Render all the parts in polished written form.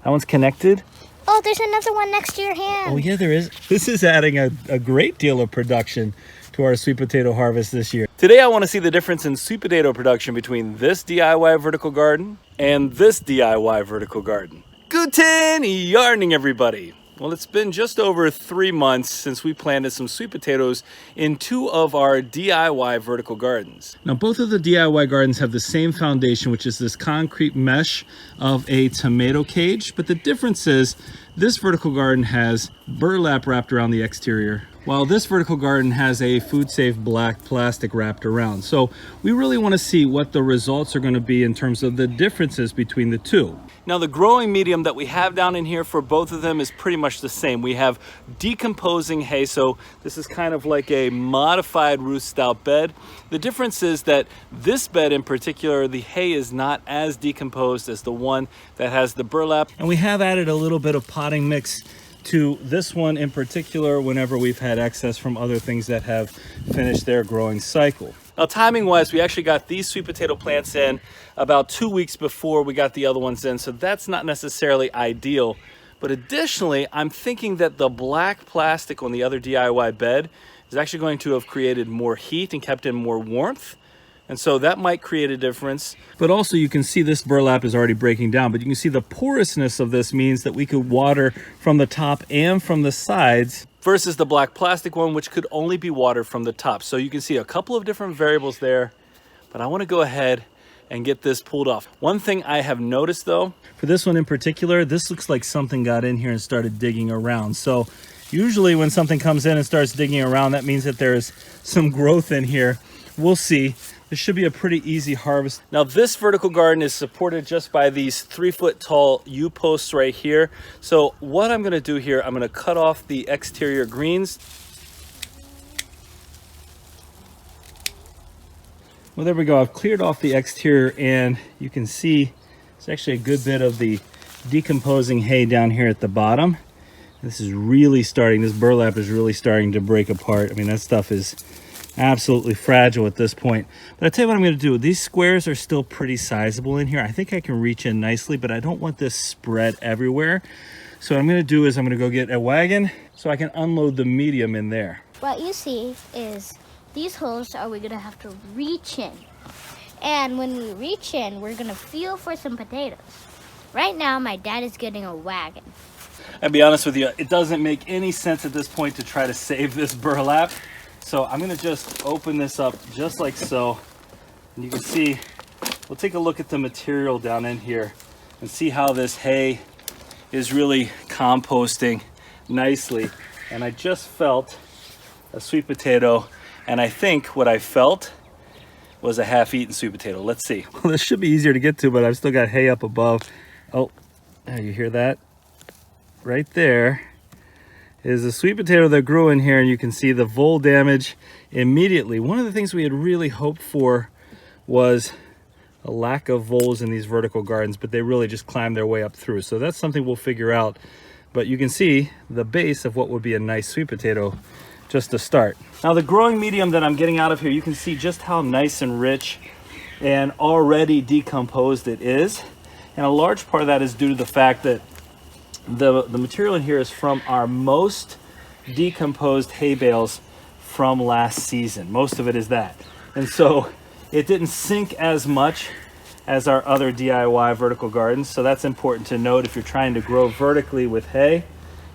That one's connected. Oh, there's another one next to your hand. Oh yeah, there is. This is adding a great deal of production to our sweet potato harvest this year. Today I want to see the difference in sweet potato production between this DIY vertical garden and this DIY vertical garden. Guten, Yardening everybody. Well, it's been just over 3 months since we planted some sweet potatoes in 2 of our DIY vertical gardens. Now, both of the DIY gardens have the same foundation, which is this concrete mesh of a tomato cage. But the difference is this vertical garden has burlap wrapped around the exterior, while this vertical garden has a food-safe black plastic wrapped around. So we really want to see what the results are going to be in terms of the differences between the two. Now, the growing medium that we have down in here for both of them is pretty much the same. We have decomposing hay, so this is kind of like a modified Ruth Stout bed. The difference is that this bed in particular, the hay is not as decomposed as the one that has the burlap. And we have added a little bit of potting mix to this one in particular whenever we've had excess from other things that have finished their growing cycle. Now, timing wise, we actually got these sweet potato plants in about 2 weeks before we got the other ones in, so that's not necessarily ideal. But additionally, I'm thinking that the black plastic on the other DIY bed is actually going to have created more heat and kept in more warmth. And so that might create a difference. But also you can see this burlap is already breaking down, but you can see the porousness of this means that we could water from the top and from the sides versus the black plastic one, which could only be watered from the top. So you can see a couple of different variables there, but I want to go ahead and get this pulled off. One thing I have noticed though, for this one in particular, this looks like something got in here and started digging around. So usually when something comes in and starts digging around, that means that there's some growth in here. We'll see. This should be a pretty easy harvest. Now, this vertical garden is supported just by these 3-foot tall U-posts right here. So what I'm gonna do here, I'm gonna cut off the exterior greens. Well, there we go. I've cleared off the exterior and you can see it's actually a good bit of the decomposing hay down here at the bottom. This is really starting, this burlap is really starting to break apart. I mean, that stuff is absolutely fragile at this point. But I'll tell you what I'm going to do. These squares are still pretty sizable in here. I think I can reach in nicely, but I don't want this spread everywhere. So what I'm going to do is I'm going to go get a wagon so I can unload the medium in there. What you see is these holes are we going to have to reach in. And when we reach in, we're going to feel for some potatoes. Right now, my dad is getting a wagon. I'll be honest with you, it doesn't make any sense at this point to try to save this burlap. So I'm gonna just open this up just like so. And you can see, we'll take a look at the material down in here and see how this hay is really composting nicely. And I just felt a sweet potato, and I think what I felt was a half-eaten sweet potato. Let's see. Well, this should be easier to get to, but I've still got hay up above. Oh, you hear that? Right there is a sweet potato that grew in here, and you can see the vole damage immediately. One of the things we had really hoped for was a lack of voles in these vertical gardens, but they really just climbed their way up through. So that's something we'll figure out. But you can see the base of what would be a nice sweet potato just to start. Now, the growing medium that I'm getting out of here, you can see just how nice and rich and already decomposed it is. And a large part of that is due to the fact that the material in here is from our most decomposed hay bales from last season. Most of it is that. And so it didn't sink as much as our other DIY vertical gardens. So that's important to note if you're trying to grow vertically with hay.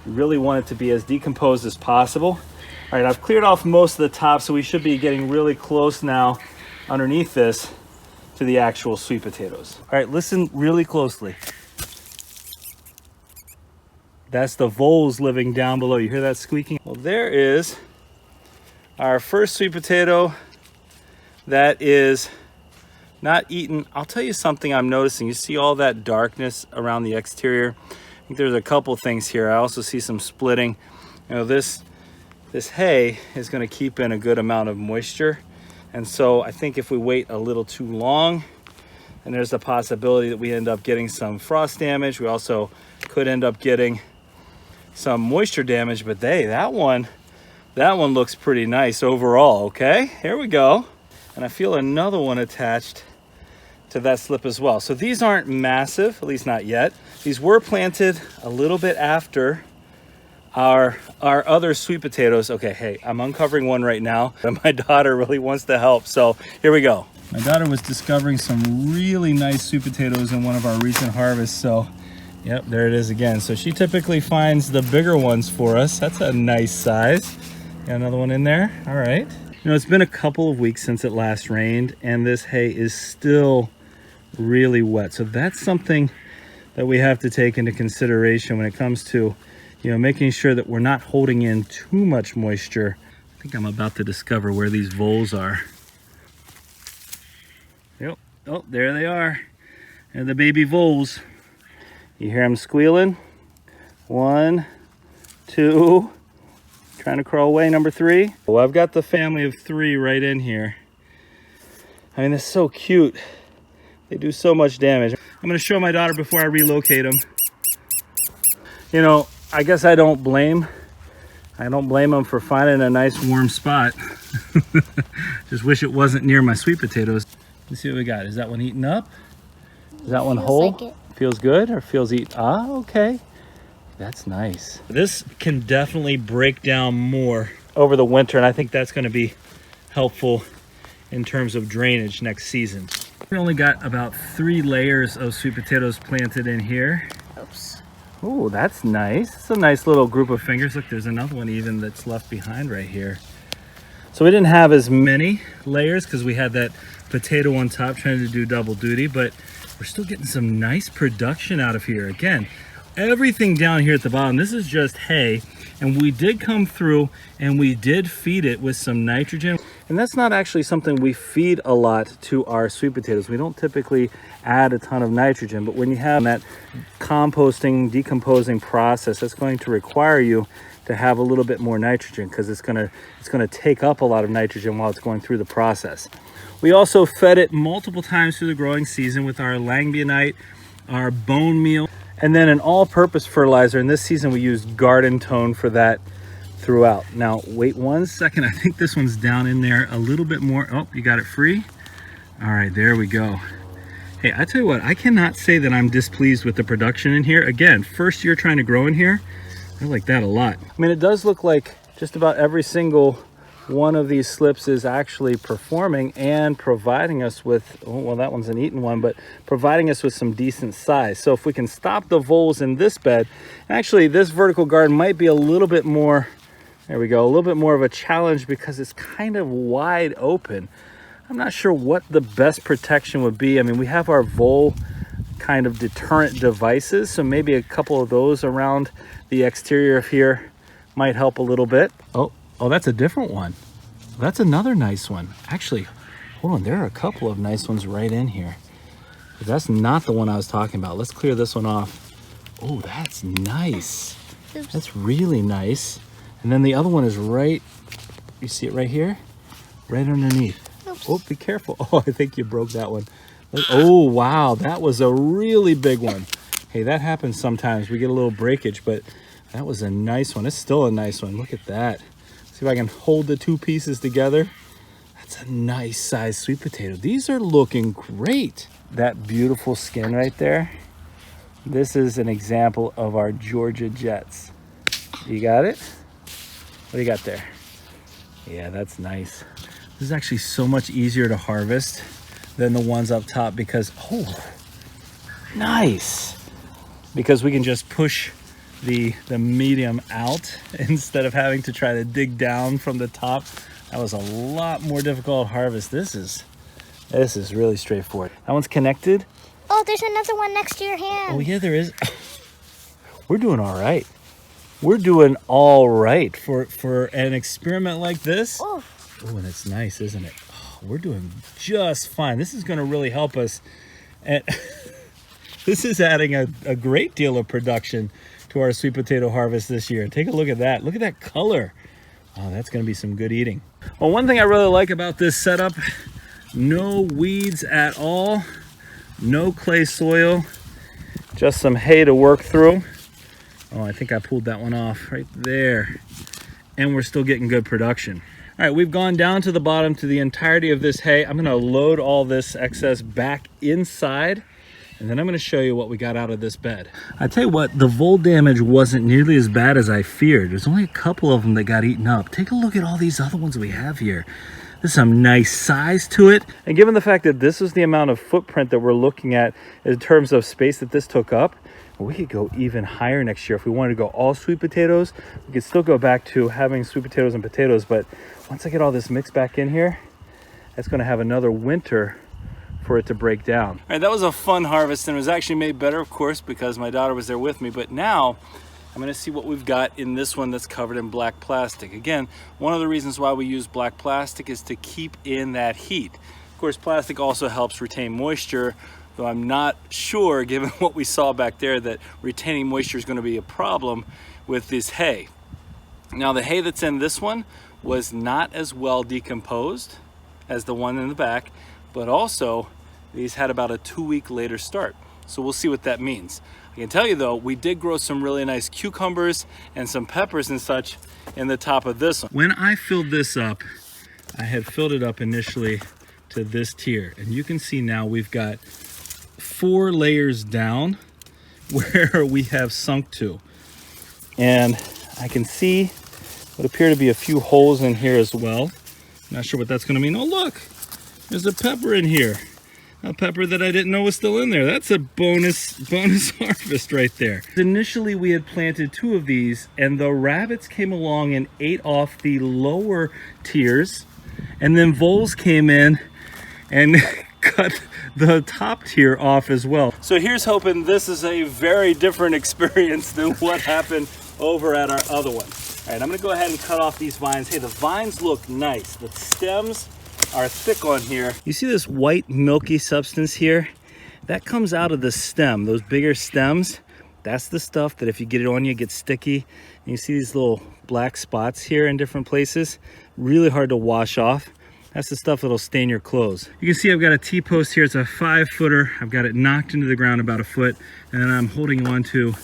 You really want it to be as decomposed as possible. All right, I've cleared off most of the top, so we should be getting really close now underneath this to the actual sweet potatoes. All right, listen really closely. That's the voles living down below. You hear that squeaking? Well, there is our first sweet potato that is not eaten. I'll tell you something I'm noticing. You see all that darkness around the exterior? I think there's a couple things here. I also see some splitting. You know, this hay is going to keep in a good amount of moisture. And so I think if we wait a little too long, and there's a possibility that we end up getting some frost damage. We also could end up getting some moisture damage, but hey, that one looks pretty nice overall. Okay, here we go. And I feel another one attached to that slip as well. So these aren't massive, at least not yet. These were planted a little bit after our other sweet potatoes. Okay, hey, I'm uncovering one right now, and my daughter really wants to help. So here we go. My daughter was discovering some really nice sweet potatoes in one of our recent harvests. So yep, there it is again. So she typically finds the bigger ones for us. That's a nice size. Got another one in there. All right. You know, it's been a couple of weeks since it last rained, and this hay is still really wet. So that's something that we have to take into consideration when it comes to, you know, making sure that we're not holding in too much moisture. I think I'm about to discover where these voles are. Yep. Oh, there they are. And the baby voles. You hear them squealing? 1, 2. Trying to crawl away, number 3. Well, I've got the family of 3 right in here. I mean, it's so cute. They do so much damage. I'm gonna show my daughter before I relocate them. You know, I guess I don't blame them for finding a nice warm spot. Just wish it wasn't near my sweet potatoes. Let's see what we got. Is that one eaten up? Is that one whole? Like it. Feels good or feels eat? Ah, okay. That's nice. This can definitely break down more over the winter, and I think that's going to be helpful in terms of drainage next season. We only got about 3 layers of sweet potatoes planted in here. Oops. Oh, that's nice. It's a nice little group of fingers. Look, there's another one even that's left behind right here. So we didn't have as many layers because we had that potato on top trying to do double duty, but we're still getting some nice production out of here. Again, everything down here at the bottom, this is just hay, and we did come through and we did feed it with some nitrogen. And that's not actually something we feed a lot to our sweet potatoes. We don't typically add a ton of nitrogen, but when you have that composting, decomposing process, that's going to require you to have a little bit more nitrogen because it's gonna take up a lot of nitrogen while it's going through the process. We also fed it multiple times through the growing season with our langbionite, our bone meal, and then an all-purpose fertilizer. And this season we used garden tone for that throughout. Now, wait 1 second. I think this one's down in there a little bit more. Oh, you got it free? All right, there we go. Hey, I tell you what, I cannot say that I'm displeased with the production in here. Again, first year trying to grow in here, I like that a lot. I mean, it does look like just about every single one of these slips is actually performing and providing us with, oh, well, that one's an eaten one, but providing us with some decent size. So if we can stop the voles in this bed, and actually this vertical garden might be a little bit more, there we go, a little bit more of a challenge because it's kind of wide open. I'm not sure what the best protection would be. I mean, we have our vole kind of deterrent devices, so maybe a couple of those around the exterior of here might help a little bit. Oh, that's a different one. That's another nice one. Actually, hold on, there are a couple of nice ones right in here. But that's not the one I was talking about. Let's clear this one off. Oh, that's nice. Oops. That's really nice. And then the other one is right, you see it right here? Right underneath. Oops. Oh, be careful. Oh, I think you broke that one. Oh, wow, that was a really big one. Hey, that happens sometimes. We get a little breakage, but that was a nice one. It's still a nice one. Look at that. See if I can hold the 2 pieces together. That's a nice sized sweet potato. These are looking great. That beautiful skin right there. This is an example of our Georgia Jets. You got it? What do you got there? Yeah, that's nice. This is actually so much easier to harvest than the ones up top because, oh, nice. Because we can just push the medium out instead of having to try to dig down from the top. That was a lot more difficult to harvest. This is really straightforward. That one's connected. Oh, there's another one next to your hand. Oh yeah, there is. We're doing all right. We're doing all right for an experiment like this. Oh, and it's nice, isn't it? Oh, we're doing just fine. This is going to really help us. And this is adding a great deal of production to our sweet potato harvest this year. Take a look at that. Look at that color. Oh, that's going to be some good eating. Well, one thing I really like about this setup, no weeds at all, no clay soil, just some hay to work through. Oh, I think I pulled that one off right there. And we're still getting good production. All right, we've gone down to the bottom to the entirety of this hay. I'm gonna load all this excess back inside, and then I'm gonna show you what we got out of this bed. I tell you what, the vole damage wasn't nearly as bad as I feared. There's only a couple of them that got eaten up. Take a look at all these other ones we have here. There's some nice size to it. And given the fact that this is the amount of footprint that we're looking at in terms of space that this took up, we could go even higher next year. If we wanted to go all sweet potatoes, we could still go back to having sweet potatoes and potatoes, but once I get all this mixed back in here, that's gonna have another winter for it to break down. All right, that was a fun harvest, and it was actually made better, of course, because my daughter was there with me, but now I'm gonna see what we've got in this one that's covered in black plastic. Again, one of the reasons why we use black plastic is to keep in that heat. Of course, plastic also helps retain moisture, though I'm not sure, given what we saw back there, that retaining moisture is gonna be a problem with this hay. Now, the hay that's in this one was not as well decomposed as the one in the back, but also these had about a 2-week later start. So we'll see what that means. I can tell you though, we did grow some really nice cucumbers and some peppers and such in the top of this one. When I filled this up, I had filled it up initially to this tier, and you can see now we've got 4 layers down where we have sunk to. And I can see what appear to be a few holes in here as well. Not sure what that's gonna mean. Oh look, there's a pepper in here. A pepper that I didn't know was still in there. That's a bonus harvest right there. Initially we had planted 2 of these, and the rabbits came along and ate off the lower tiers, and then voles came in and cut the top tier off as well. So here's hoping this is a very different experience than what happened over at our other one. All right, I'm gonna go ahead and cut off these vines. Hey, the vines look nice. The stems are thick on here. You see this white milky substance here? That comes out of the stem, those bigger stems. That's the stuff that if you get it on you, it gets sticky. And you see these little black spots here in different places. Really hard to wash off. That's the stuff that'll stain your clothes. You can see I've got a T-post here. It's a 5-footer. I've got it knocked into the ground about a foot, and then I'm holding on to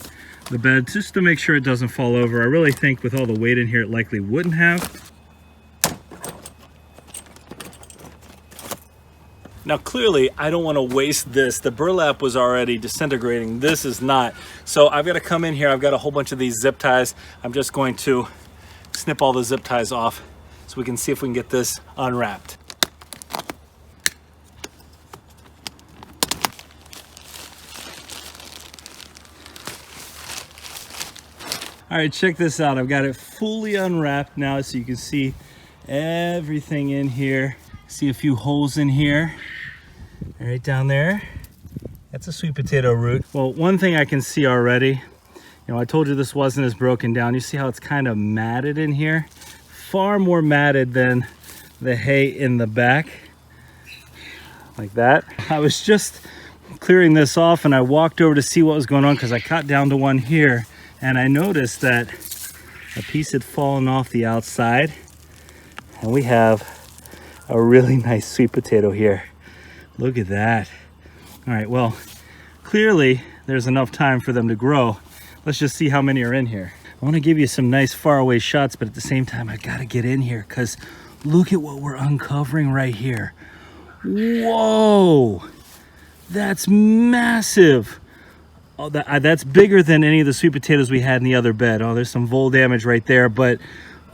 the bed just to make sure it doesn't fall over. I really think with all the weight in here, it likely wouldn't have. Now clearly, I don't want to waste this. The burlap was already disintegrating. This is not. So I've got to come in here. I've got a whole bunch of these zip ties. I'm just going to snip all the zip ties off so we can see if we can get this unwrapped. All right, check this out. I've got it fully unwrapped now so you can see everything in here. See a few holes in here, right down there. That's a sweet potato root. Well, one thing I can see already, I told you this wasn't as broken down. You see how it's kind of matted in here? Far more matted than the hay in the back, like that. I was just clearing this off and I walked over to see what was going on because I cut down to one here and I noticed that a piece had fallen off the outside, and we have a really nice sweet potato here. Look at that. All right, well, clearly there's enough time for them to grow. Let's just see how many are in here. I want to give you some nice faraway shots, but at the same time, I got to get in here because look at what we're uncovering right here. Whoa, that's massive. Oh, that's bigger than any of the sweet potatoes we had in the other bed. Oh, there's some vole damage right there, but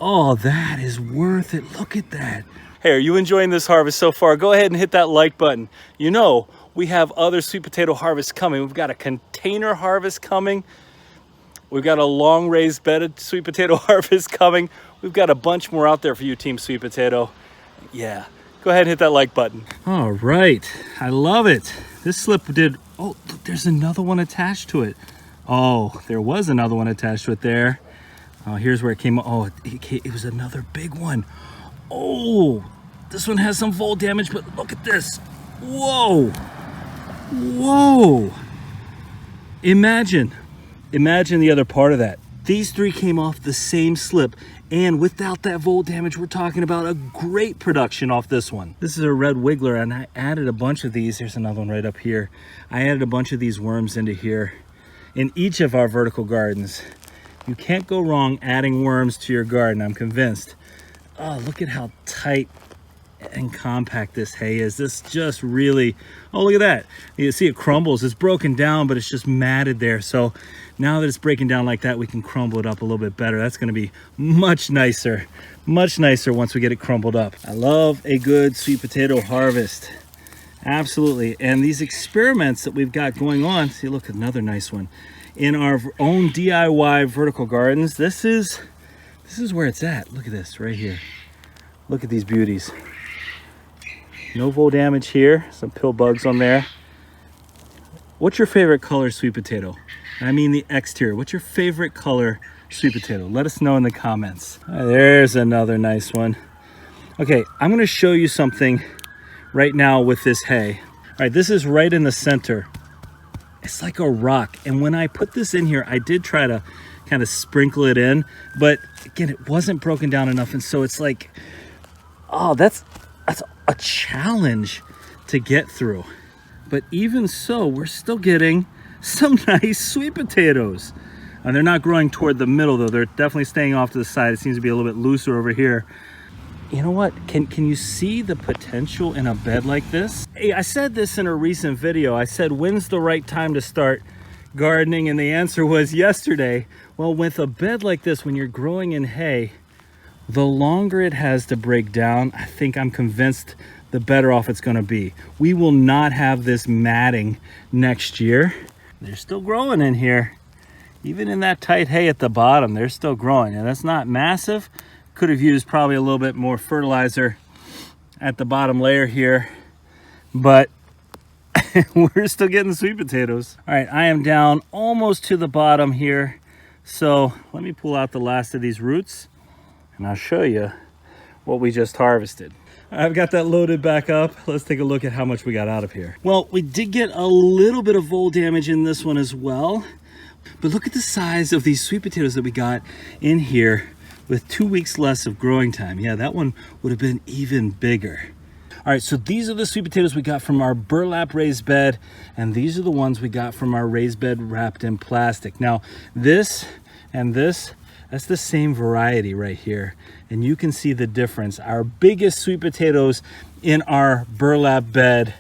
oh, that is worth it. Look at that. Hey, are you enjoying this harvest so far? Go ahead and hit that like button. You know, we have other sweet potato harvests coming. We've got a container harvest coming. We've got a long raised bedded sweet potato harvest coming. We've got a bunch more out there for you, Team Sweet Potato. Yeah, go ahead and hit that like button. All right, I love it. This slip did, oh, look, there's another one attached to it. Oh, there was another one attached to it there. Oh, here's where it came. Oh, it was another big one. Oh, this one has some vole damage, but look at this. Whoa, whoa. Imagine the other part of that. These 3 came off the same slip, and without that vole damage, we're talking about a great production off this one. This is a red wiggler, and I added a bunch of these. Here's another one right up here. I added a bunch of these worms into here in each of our vertical gardens. You can't go wrong adding worms to your garden, I'm convinced. oh, look at how tight and compact this hay is. This just really, oh, look at that. You see it crumbles. It's broken down, but it's just matted there. So now that it's breaking down like that, we can crumble it up a little bit better. That's going to be much nicer once we get it crumbled up. I love a good sweet potato harvest. Absolutely. And these experiments that we've got going on, see, look, another nice one. In our own DIY vertical gardens, this is where it's at. Look at this right here. Look at these beauties. No vole damage here. Some pill bugs on there. What's your favorite color sweet potato? I mean the exterior. What's your favorite color sweet potato? Let us know in the comments. There's another nice one. Okay, I'm going to show you something right now with this hay. All right, this is right in the center. It's like a rock. And when I put this in here, I did try to kind of sprinkle it in, but again, it wasn't broken down enough. And so it's like, oh, that's a challenge to get through. But even so, we're still getting some nice sweet potatoes. And they're not growing toward the middle though. They're definitely staying off to the side. It seems to be a little bit looser over here. You know what? Can you see the potential in a bed like this? Hey, I said this in a recent video. I said, when's the right time to start gardening? And the answer was yesterday. Well, with a bed like this, when you're growing in hay, the longer it has to break down, I'm convinced the better off it's going to be. We will not have this matting next year. They're still growing in here. Even in that tight hay at the bottom, they're still growing. And that's not massive. Could have used probably a little bit more fertilizer at the bottom layer here, but we're still getting sweet potatoes. All right, I am down almost to the bottom here. So let me pull out the last of these roots and I'll show you what we just harvested. I've got that loaded back up. Let's take a look at how much we got out of here. Well, we did get a little bit of vole damage in this one as well, but look at the size of these sweet potatoes that we got in here with 2 weeks less of growing time. Yeah, that one would have been even bigger. All right, so these are the sweet potatoes we got from our burlap raised bed, and these are the ones we got from our raised bed wrapped in plastic. Now, this and this, that's the same variety right here, and you can see the difference. Our biggest sweet potatoes in our burlap bed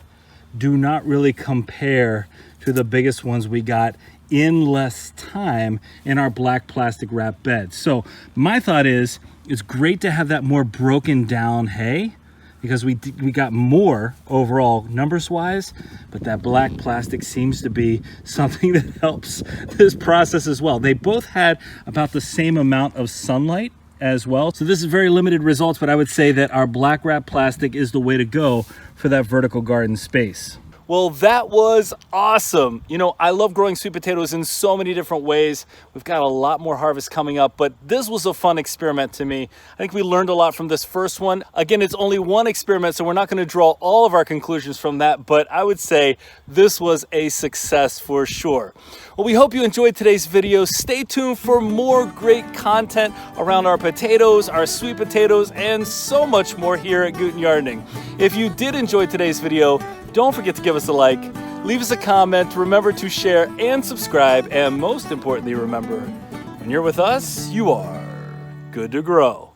do not really compare to the biggest ones we got in less time in our black plastic wrap bed. So my thought is, it's great to have that more broken down hay because we got more overall numbers wise, but that black plastic seems to be something that helps this process as well. They both had about the same amount of sunlight as well. So this is very limited results, but I would say that our black wrap plastic is the way to go for that vertical garden space. Well, that was awesome. You know, I love growing sweet potatoes in so many different ways. We've got a lot more harvest coming up, but this was a fun experiment to me. I think we learned a lot from this first one. Again, it's only one experiment, so we're not going to draw all of our conclusions from that, but I would say this was a success for sure. Well, we hope you enjoyed today's video. Stay tuned for more great content around our potatoes, our sweet potatoes, and so much more here at Guten Yardening. If you did enjoy today's video, don't forget to give us a like, leave us a comment, remember to share and subscribe, and most importantly, remember, when you're with us, you are good to grow.